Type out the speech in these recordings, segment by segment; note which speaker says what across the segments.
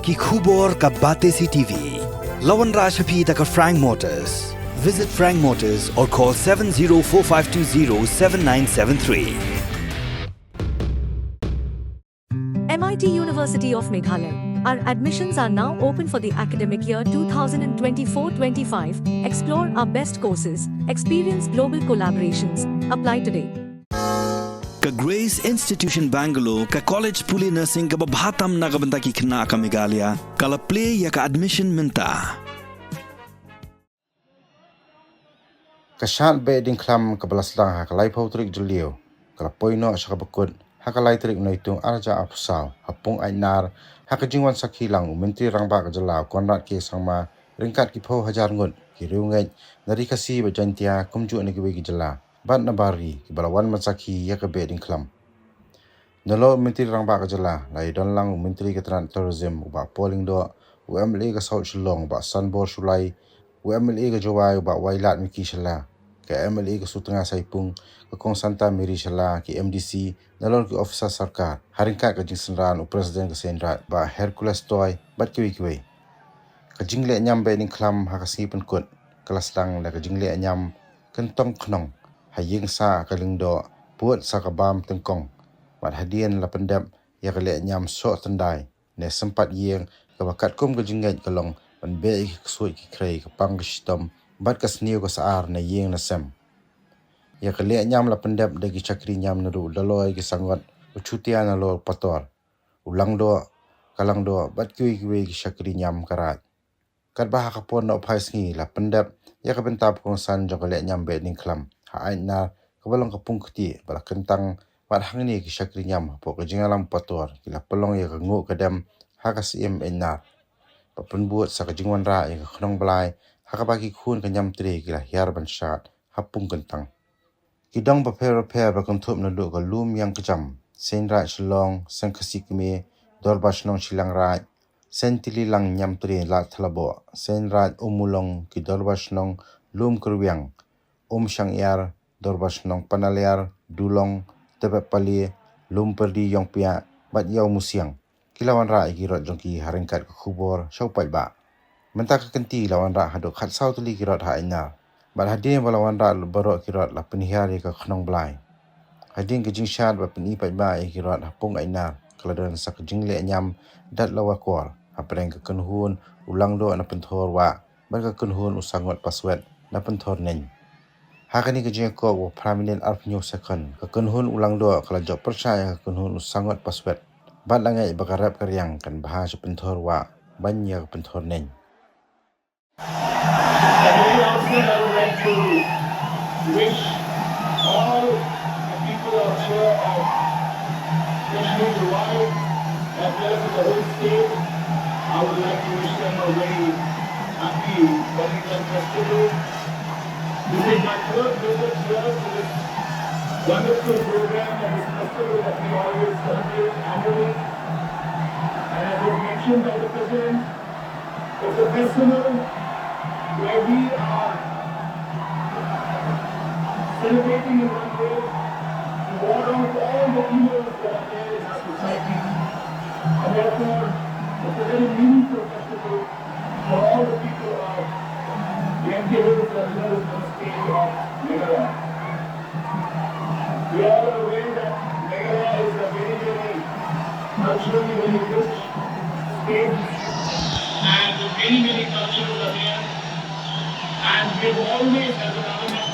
Speaker 1: ki khubor ka Batesi TV. Lawan Rashapi taka Frank Motors. Visit Frank Motors or call 7045207973.
Speaker 2: MIT University of Meghalaya. Our admissions are now open for the academic year 2024-25. Explore our best courses, experience global collaborations. Apply today.
Speaker 1: Ka Grace Institution Bangalore ka College Puli Nursing ka babhatam na kabanta ki khna ka Meghalaya kala play ya ka admission minta.
Speaker 3: Kashan Behdienkhlam ka balaslang hakalay pautrik Julio kala poino sa kabakod hakalay trik no itong arja apsaw hapong Aitnar hakajingwan sa kilang Menteri Rangba ka jalaw konrat ke sangma ringkat ki Iphuh hajar ngut ki riungay narikasi bajantia kumju ni ki jala bat nabari ki balawan masaki ya ka Behdienkhlam nalo Menteri Rangba ka jala lai don lang Menteri ka tourism ba polling do UMLA ka South Shillong ba Sanbor Sulai UMLA ka Jawai ba Wailat Miki Shala ka MLA ka Sutengah Saipung ka Kong Santa Mary Shala ki MDC nalon ki officer sarkar haringkat ka jingsenran u presiden ka Senrat ba Hercules Toy bat kiwi ka jingle nyam Behdienkhlam ha ka sipen kut kelaslang la ka jingle nyam kentong knong haying sa ka lingdo buat sa ka bam tengkong bat hadian la pendap ya ka le nyam so tendai ne sempat yeng ka bakat kum ka jingle kalong ban be ki suai ki krei ka pang ka shitom bat ka sniu ka saar na yeng na sem ya ka le nyam la pendap de ki chakri nyam na ru daloi ki sangot uchutia na lo pator ulang do kalang do bat ki ki chakri nyam karat kat bah ka pon no phais ngi la pendap ya ka bentap kong san jo ka le nyam Behdienkhlam ha Aitnar ka balong ka pungkti bala kentang bat hangni ki chakri nyam po ka jingalam pator ki la pelong ya ka ngu ka dem ha ka sim Aitnar papen buat sa ka jingwan ra ya ka khnong balai hakabaki khun ka nyam tre ki la hiar ban shat hapung kentang kidong ba pher ba kontup na lu ka lum yang kejam Senrat Shillong sengkasi kme dorbash nong Shilang Rai Tylli lang nyam tre la thalabo Senrat umulong ki dorbash nong lum kurwiang shang yar dorbash nong panalyar dulong tebep pali lum perdi yong pia bat yaw musiang kilawan ra igirot jongki haringkat ka khubor shaupai ba Menta ka kenti lawan ra hadok khat sau tuli kirot ha Aitnar bat hadin balawan ra barok kirot la penihari ka khnong blai hadin ke jingshat ba peni pai ba kirot hapung Aitnar kaladan sak jingle nyam dat lawa kor apreng ka kunhun ulang do na penthor wa bat ka kunhun usangot paswet na penthor nen hakani ke jeng ko wa prominent arpnyo second ka kunhun ulang do kala job percaya ka kunhun usangot paswet bat langai bakarap karyang kan bahasa penthor wa banya penthor nen
Speaker 4: At the outset, I would like to wish all the people of here, especially the wife, as well as the whole state, I would like to wish them a very happy Behdienkhlam festival. This is my third visit here to this wonderful program and this festival that we always celebrate annually. And as was mentioned by the President, it's a festival where we are celebrating in one way to ward out all the evils that are there in our society. And therefore, it's a very meaningful festival for all the people of the MK Hills as well as the state of Meghalaya. We are all aware that Meghalaya is a very, very culturally very rich state and many, many cultures are there. And we've always, as a government,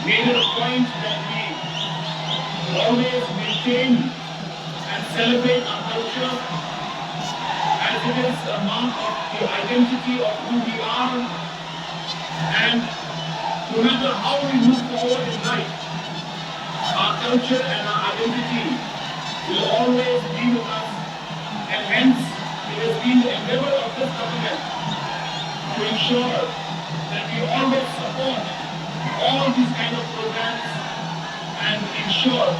Speaker 4: made it a point that we always maintain and celebrate our culture as it is a mark of the identity of who we are. And no matter how we move forward in life, our culture and our identity will always be with us. And hence, it has been the endeavor of this government to ensure that we always support all these kind of programs and ensure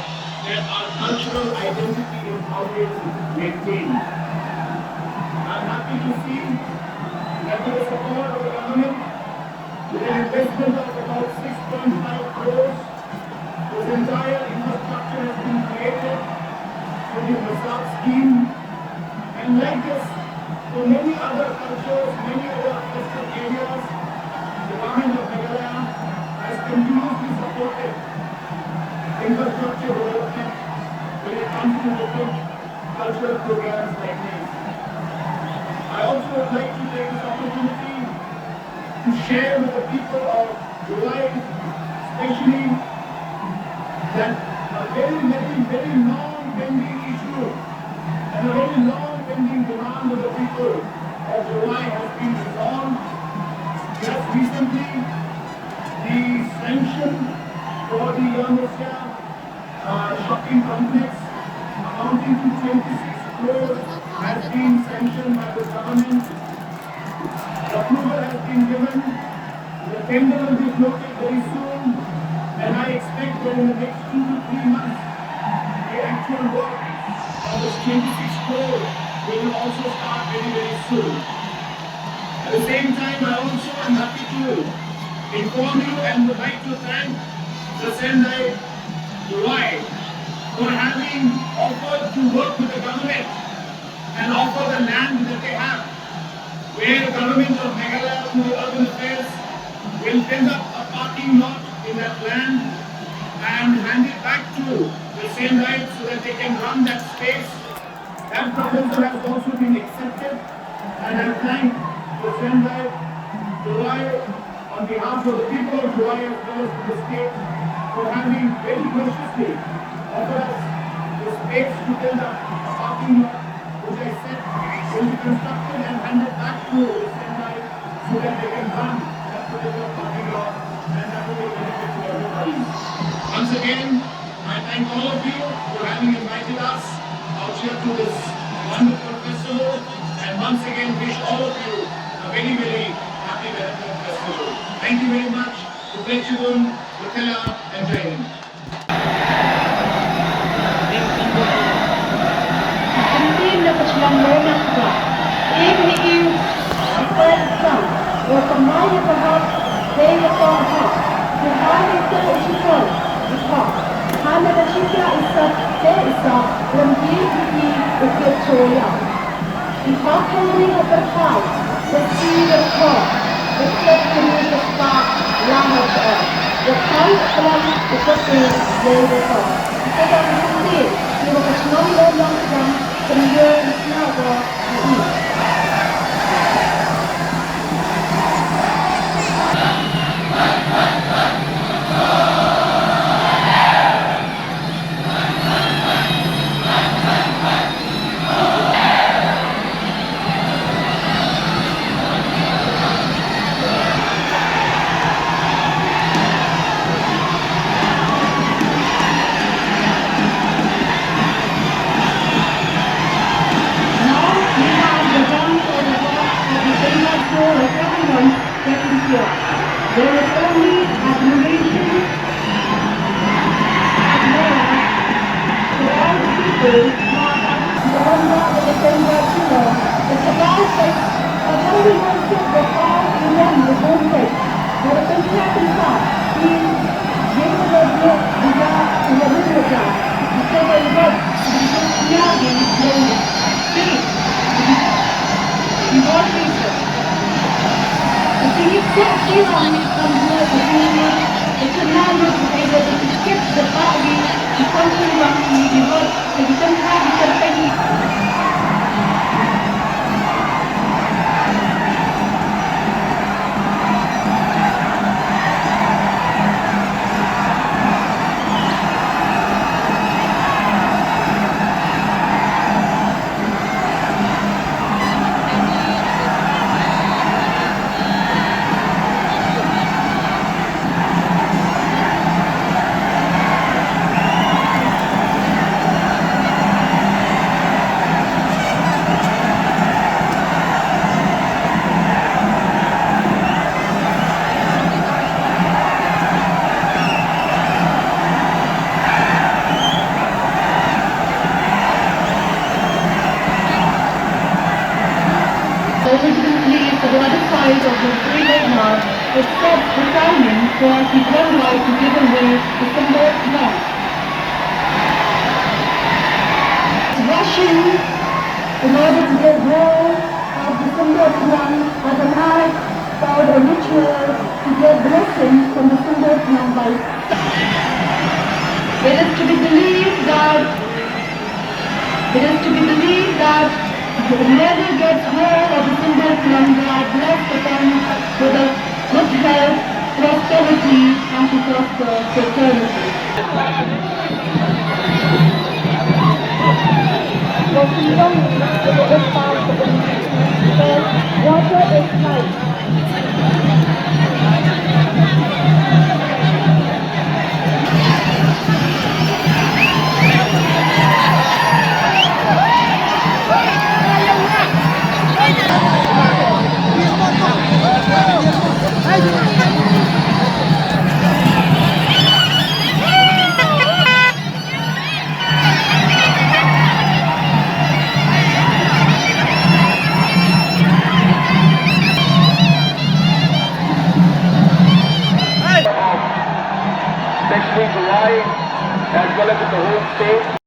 Speaker 4: that our cultural identity is always maintained. I'm happy to see that with the support of the government, with an investment of about 6.5 crores, this entire infrastructure has been created through the Masab scheme. And like this, So many other cultures, many other festive areas, the government of Meghalaya has continuously supported infrastructure development when it comes to different cultural programs like this. I also would like to take this opportunity to share with the people of July, especially that a very long pending issue and a very long pending demand of the people of July has been resolved. Just recently, the sanction for the Yamusya shopping complex amounting to 26 crores has been sanctioned by the government. The approval has been given. The tender will be floated very soon, and I expect that in the next 2 to 3 months, the actual work of this 26 crore will also start very soon. At the same time, I also am happy to inform you and would like to thank the Sendai July for having offered to work with the government and offer the land that they have, where the government of Meghalaya through the urban affairs will build up a parking lot in that land and hand it back to the Sendai so that they can run that space. That proposal has also been accepted, and I thank the Sendai July on behalf of the people of July as well as the state for having very graciously offered us the space to build up a parking lot, which I said will be constructed and handed back to the Sendai so that they can run that particular parking lot, and that will be a benefit to everybody. Once again, I thank all of you for having invited us out here to this wonderful festival, and once again wish all of you a very happy Behdienkhlam festival. Thank you very much. Kupechudun, Kutela, and Jai Hind.
Speaker 5: Kemudian dapat selambanya juga. Ini Iphuh और कमाई ने कहा हे ये कौन है तुम्हारे तो उसी Iphuh hana da shika isa te isa lambi ki uketoya Iphuh kami na berkau the seed of God the faith in the spark lama ka the kind of love the person they were God kita mesti kita kesenang dalam kemudian naga ini There is only admiration, admire for all the people who are the it's about that everyone should recall to them the whole faith. But if it happens that he gave the book, the God, and the little God, he said that he was young and faith. He was research. It's a language that skips the body, the country one, the word, the side of the three-leg mark is set the timing for the gun light to give away the symbol mark. Rushing in order to get hold of Behdienkhlam as a night for the ritual to get blessings from the Behdienkhlam by. It is to be believed that whoever gets hold of the Behdienkhlam, they are blessed upon with a good health, prosperity, and to prosper fraternity. Walking lonely is a good part of the because water is life.
Speaker 4: Sexual July as well as in the whole state.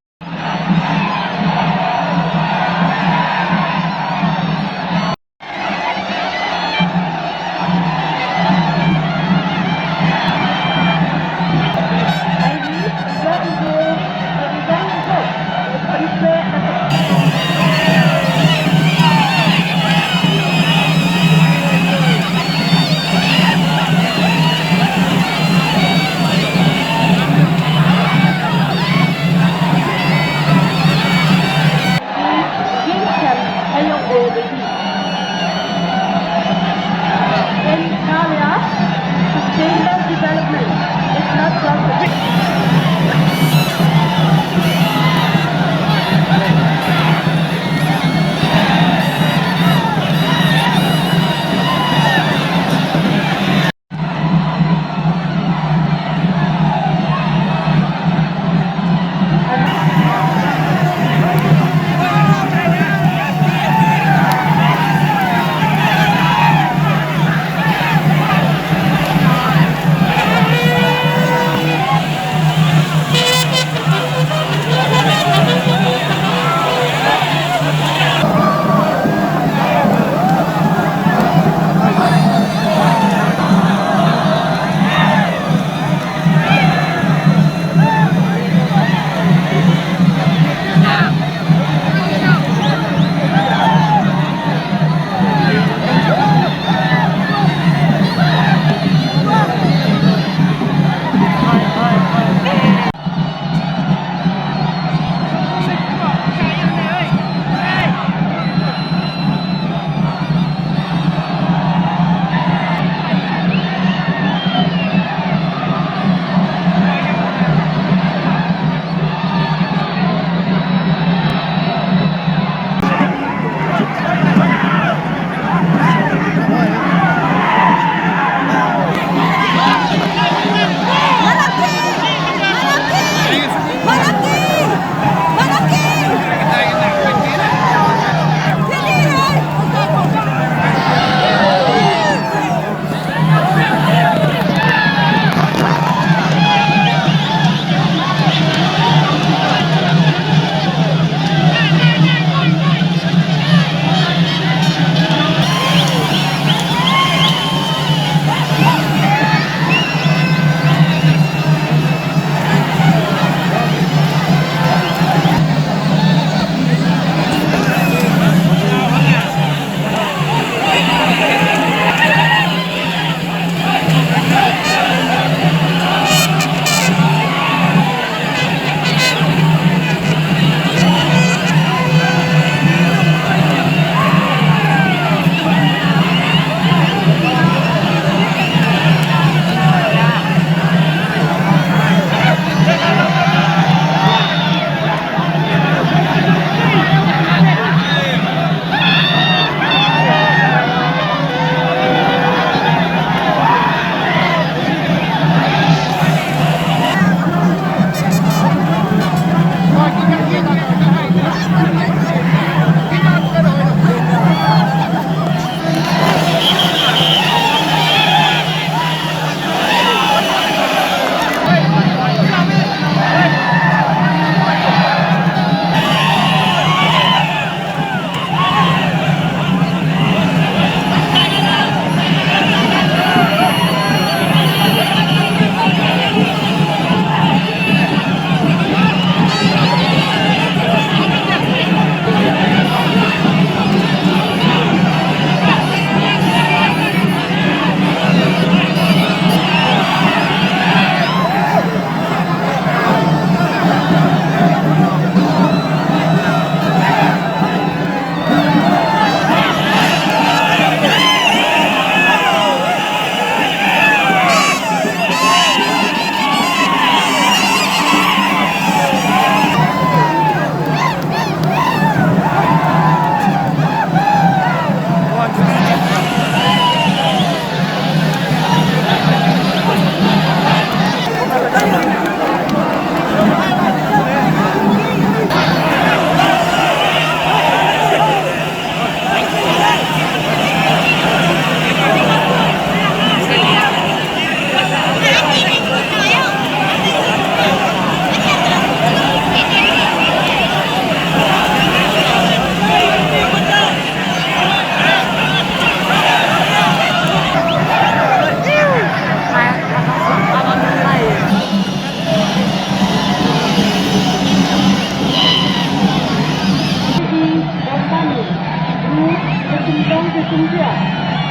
Speaker 5: yang berkumpul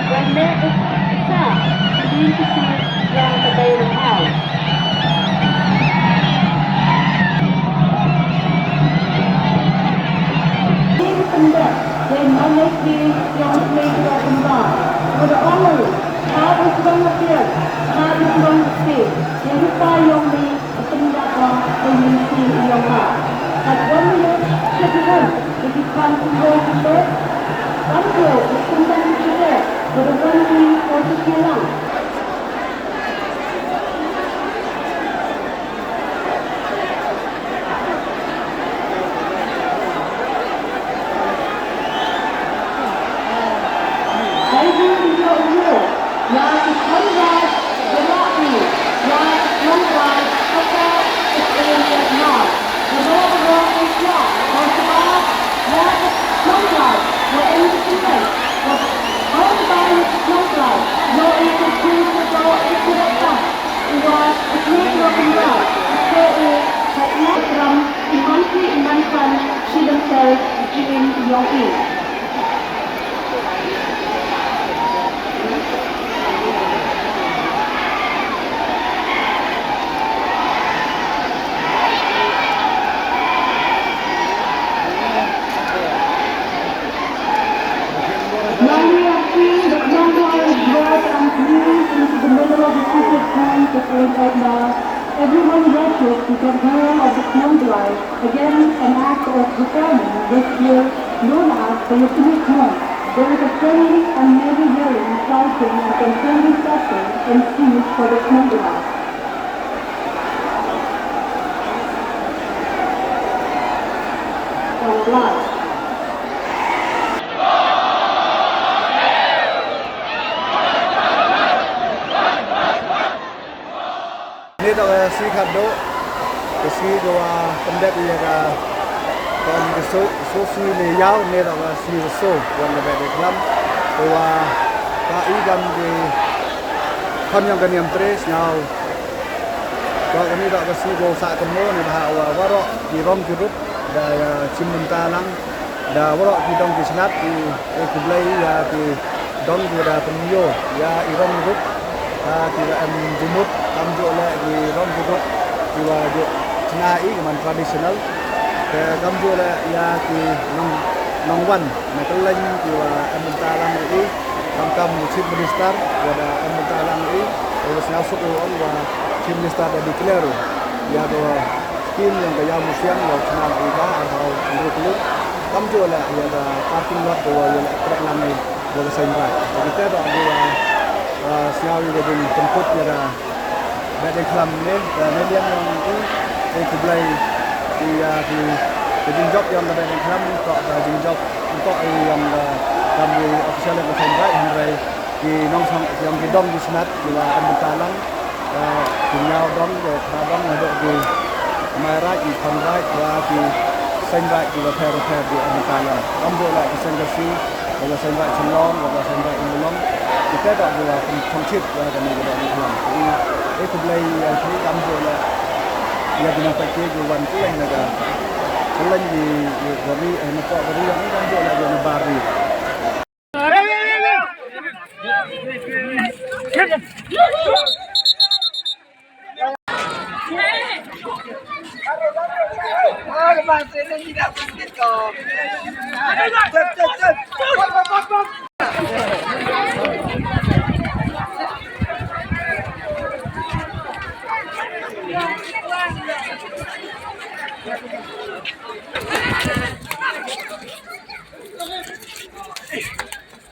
Speaker 5: dan mereka besar di sisi yang berbeda hal. Ini benda dan manusia yang mereka kembang. Pada orang harus banget harus banget yang kita yang di pendapat komisi yang lah. One minute, citizen, if you come to go to bed, one go, if you come to bed, with a one minute or to be alone. Everyone watches the control of the snowdrive, again an act of reforming this year known as the Iphuh month. There is a friendly and maybe hearing, shouting and concerning discussion ensues for the snowdrive. Live.
Speaker 6: Ini tak si kado, si doa pendek dia kan so si leyau ni tak si so yang lebih dalam doa kai dan di kan yang kan yang tres nyau. Kalau kami tak si go saat temu ni bahawa warok di rom jurut dah cimuntalang dah warok di dong di senat di kublai ya di dong dah penyo ya irom jurut tidak jumut kamjo le di rom jurut jiwa jo cenai keman tradisional ke kamjo le ya di nongwan mekeleng jiwa ementalang ini kamkam chief minister wada ementalang ini harus masuk on wa chief minister da declare ya do skim yang kaya musian lo cenal ida atau dulu kamjo le ya da parking lot do ya trek nami do sembah kita do siawi dari tempat ya Behdienkhlam ni median yang itu kublai di job yang Behdienkhlam kok job untuk yang kami official yang bersama hari di nongsong yang di dom di senat di Amentalang punya dom dom ada di Marai di Pangrai di Sembah di repair di Amentalang ambil lah di Senggasi kalau Sembah Cendong kalau Sembah Imulong kita tak boleh fungsi dari Behdienkhlam ini kublai yang ini ambil lah dia guna pakai jualan tu yang ada selain di dari nampak dari yang ini ambil lah yang baru.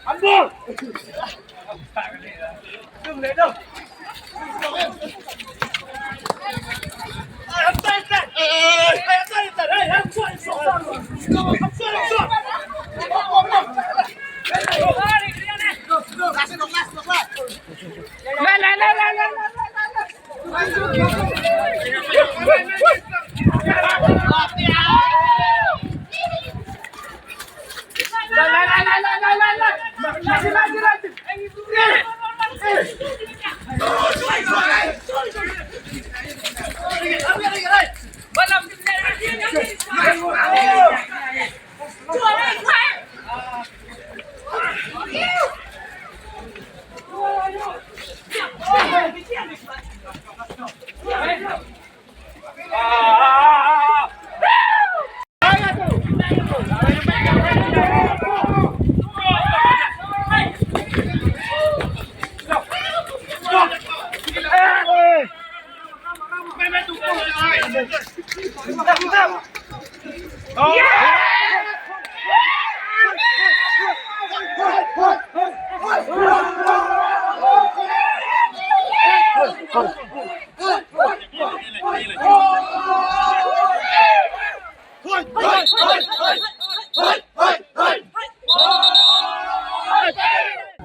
Speaker 4: Ambul! Đừng lấy đâu!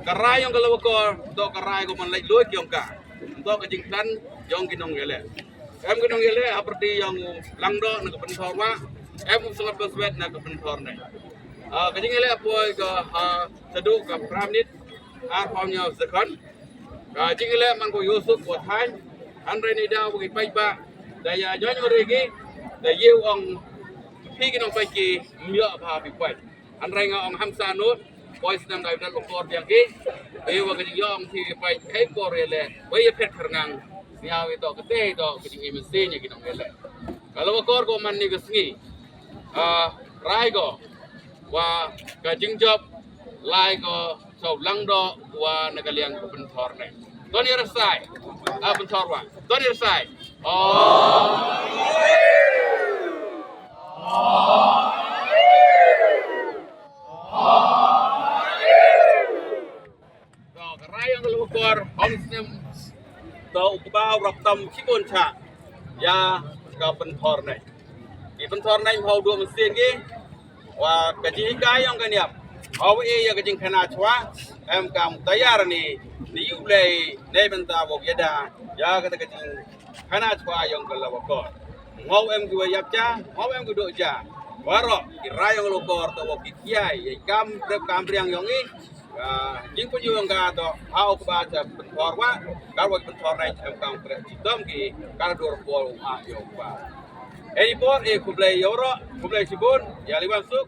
Speaker 7: Karai yang kalau kau untuk karai kau man lagi luar kiong ka untuk kejingtan yang kinong gele. Kinong gele seperti yang langdo nak pentor wa, sangat bersebut nak pentor ni. Kejing gele apa ke seduk ke pramnit, pamnya sekon. Kejing gele man ko Yusuf buat hai, andre ni dah bagi paiba, daya nyonya regi, daya orang pi kinong pai ki mia apa pai. Andre ngah orang Hamsa nut. Boys nam dai dan lokor yang ki wa ka yong thi pai kai ko re le wai phet kharngang sia we to kate to ki ngi mesti nya ki nong le kalau lokor ko man ni gesngi rai go wa ka jingjop lai go so lang do wa nakaliang ko ben thor ne don ni rasai ben thor wa don ni rasai yang keluar homsnya tau kebau raktam cikon cha ya ka pentor nai di pentor nai mau dua mesin ki wa kaji kai yang kaniap au ya kajing khana chwa em kam tayar ni yu le ne benta bo yada ya kata kajing khana chwa yang kalau ko mau em gua yap cha mau em gua do cha warok kira yang lokor to ki kiai kam kam priang yang ni chính có dương ga to ao baจะเป็นทอว่าการว่าเป็นทอในทางการประจิตมกีการดูระบบอาโยกว่าเอริปอร์เอคุบเลยยอร์คุบเลยชิบุนยาลิวันสุก